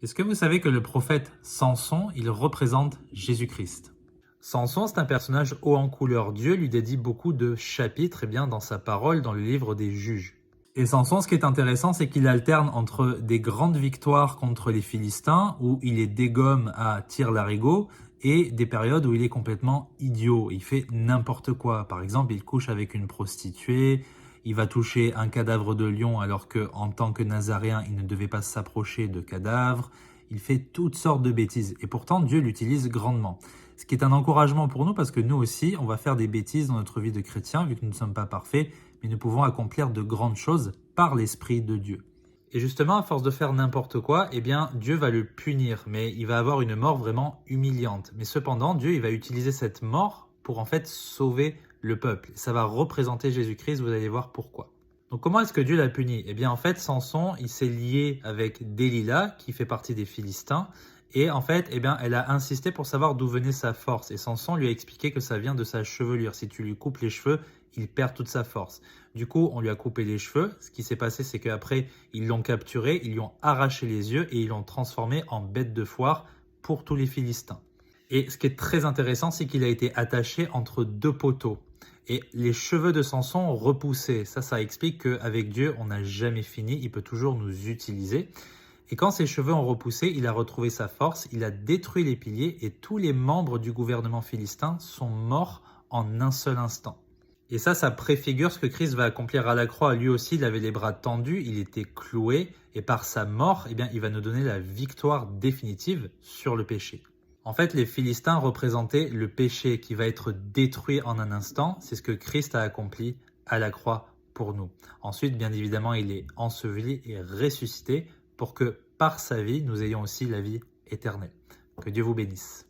Est-ce que vous savez que le prophète Samson, il représente Jésus-Christ? Samson, c'est un personnage haut en couleur. Dieu lui dédie beaucoup de chapitres dans sa parole, dans le livre des Juges. Et Samson, ce qui est intéressant, c'est qu'il alterne entre des grandes victoires contre les Philistins, où il les dégomme à tir-larigot, et des périodes où il est complètement idiot. Il fait n'importe quoi. Par exemple, il couche avec une prostituée, il va toucher un cadavre de lion alors qu'en tant que nazaréen, il ne devait pas s'approcher de cadavres. Il fait toutes sortes de bêtises. Et pourtant, Dieu l'utilise grandement. Ce qui est un encouragement pour nous parce que nous aussi, on va faire des bêtises dans notre vie de chrétien, vu que nous ne sommes pas parfaits, mais nous pouvons accomplir de grandes choses par l'Esprit de Dieu. Et justement, à force de faire n'importe quoi, Dieu va le punir, mais il va avoir une mort vraiment humiliante. Mais cependant, Dieu, il va utiliser cette mort pour en fait sauver le peuple. Ça va représenter Jésus-Christ, vous allez voir pourquoi. Donc comment est-ce que Dieu l'a puni? En fait, Samson, il s'est lié avec Delilah, qui fait partie des Philistins, et en fait, elle a insisté pour savoir d'où venait sa force. Et Samson lui a expliqué que ça vient de sa chevelure. Si tu lui coupes les cheveux, il perd toute sa force. Du coup, on lui a coupé les cheveux. Ce qui s'est passé, c'est qu'après, ils l'ont capturé, ils lui ont arraché les yeux et ils l'ont transformé en bête de foire pour tous les Philistins. Et ce qui est très intéressant, c'est qu'il a été attaché entre deux poteaux. Et les cheveux de Samson ont repoussé. Ça explique qu'avec Dieu, on n'a jamais fini. Il peut toujours nous utiliser. Et quand ses cheveux ont repoussé, il a retrouvé sa force, il a détruit les piliers et tous les membres du gouvernement philistin sont morts en un seul instant. Et ça préfigure ce que Christ va accomplir à la croix. Lui aussi, il avait les bras tendus, il était cloué et par sa mort, il va nous donner la victoire définitive sur le péché. En fait, les Philistins représentaient le péché qui va être détruit en un instant. C'est ce que Christ a accompli à la croix pour nous. Ensuite, bien évidemment, il est enseveli et ressuscité pour que par sa vie, nous ayons aussi la vie éternelle. Que Dieu vous bénisse.